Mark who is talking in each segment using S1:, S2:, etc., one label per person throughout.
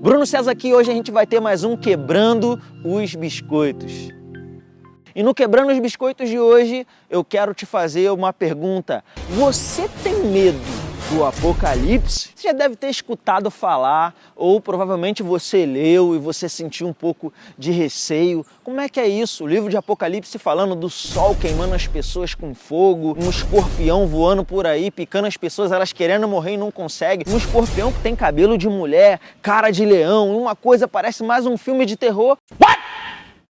S1: Bruno César aqui, hoje a gente vai ter mais um Quebrando os Biscoitos. E no Quebrando os Biscoitos de hoje, eu quero te fazer uma pergunta. Você tem medo do Apocalipse? Você já deve ter escutado falar, ou provavelmente você leu e você sentiu um pouco de receio. Como é que é isso? O livro de Apocalipse falando do sol queimando as pessoas com fogo, um escorpião voando por aí, picando as pessoas, elas querendo morrer e não conseguem, um escorpião que tem cabelo de mulher, cara de leão, uma coisa parece mais um filme de terror. What?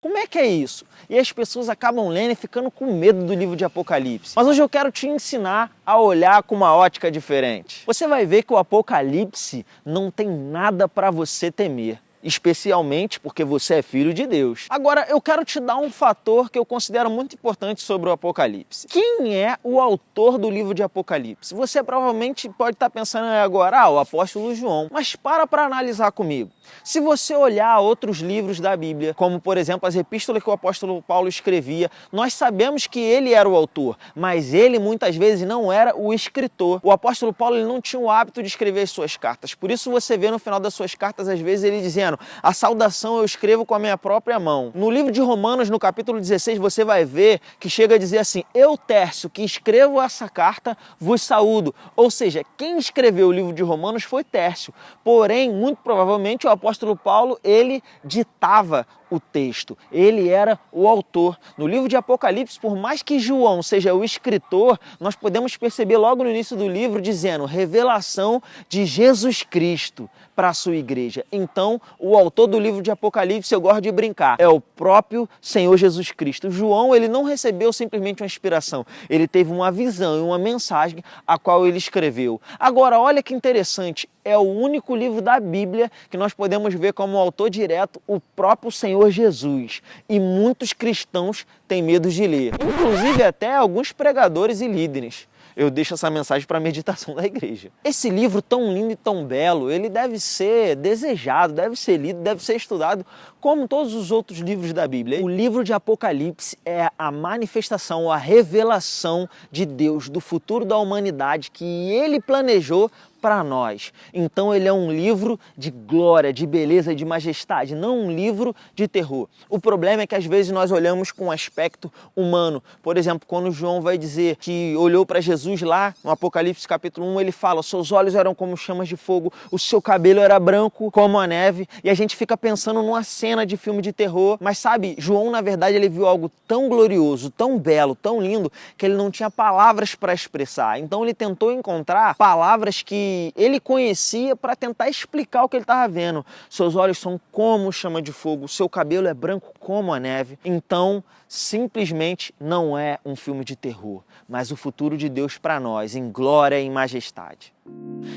S1: Como é que é isso? E as pessoas acabam lendo e ficando com medo do livro de Apocalipse. Mas hoje eu quero te ensinar a olhar com uma ótica diferente. Você vai ver que o Apocalipse não tem nada para você temer. Especialmente porque você é filho de Deus. Agora, eu quero te dar um fator que eu considero muito importante sobre o Apocalipse. Quem é o autor do livro de Apocalipse? Você provavelmente pode estar pensando agora, o apóstolo João. Mas para analisar comigo. Se você olhar outros livros da Bíblia, como por exemplo as epístolas que o apóstolo Paulo escrevia, nós sabemos que ele era o autor, mas ele muitas vezes não era o escritor. O apóstolo Paulo ele não tinha o hábito de escrever as suas cartas. Por isso você vê no final das suas cartas, às vezes, ele dizendo: a saudação eu escrevo com a minha própria mão. No livro de Romanos, no capítulo 16, você vai ver que chega a dizer assim: eu, Tércio, que escrevo essa carta, vos saúdo. Ou seja, quem escreveu o livro de Romanos foi Tércio. Porém, muito provavelmente, o apóstolo Paulo, ele ditava o texto, ele era o autor. No livro de Apocalipse, por mais que João seja o escritor, nós podemos perceber logo no início do livro dizendo revelação de Jesus Cristo para a sua igreja. Então, o autor do livro de Apocalipse, eu gosto de brincar, é o próprio Senhor Jesus Cristo. João, ele não recebeu simplesmente uma inspiração, ele teve uma visão e uma mensagem a qual ele escreveu. Agora, olha que interessante, é o único livro da Bíblia que nós podemos ver como autor direto o próprio Senhor Jesus. E muitos cristãos têm medo de ler, inclusive até alguns pregadores e líderes. Eu deixo essa mensagem para a meditação da igreja. Esse livro tão lindo e tão belo, ele deve ser desejado, deve ser lido, deve ser estudado como todos os outros livros da Bíblia. O livro de Apocalipse é a manifestação, a revelação de Deus, do futuro da humanidade que ele planejou para nós. Então ele é um livro de glória, de beleza e de majestade, não um livro de terror. O problema é que às vezes nós olhamos com um aspecto humano. Por exemplo, quando João vai dizer que olhou para Jesus lá no Apocalipse capítulo 1, ele fala: seus olhos eram como chamas de fogo, o seu cabelo era branco como a neve, e a gente fica pensando numa cena de filme de terror. Mas sabe, João na verdade ele viu algo tão glorioso, tão belo, tão lindo, que ele não tinha palavras para expressar. Então ele tentou encontrar palavras que ele conhecia para tentar explicar o que ele estava vendo. Seus olhos são como chama de fogo, seu cabelo é branco como a neve. Então, simplesmente não é um filme de terror, mas o futuro de Deus para nós, em glória e em majestade.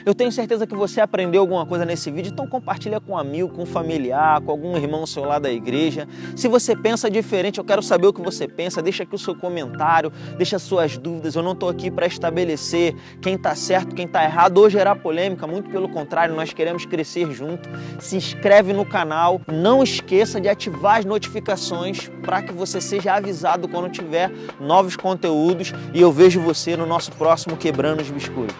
S1: Eu tenho certeza que você aprendeu alguma coisa nesse vídeo, então compartilha com um amigo, com um familiar, com algum irmão ao seu lado da igreja. Se você pensa diferente, eu quero saber o que você pensa, deixa aqui o seu comentário, deixa suas dúvidas. Eu não estou aqui para estabelecer quem está certo, quem está errado ou gerar polêmica, muito pelo contrário, nós queremos crescer junto. Se inscreve no canal, não esqueça de ativar as notificações para que você seja avisado quando tiver novos conteúdos, e eu vejo você no nosso próximo Quebrando os Biscoitos.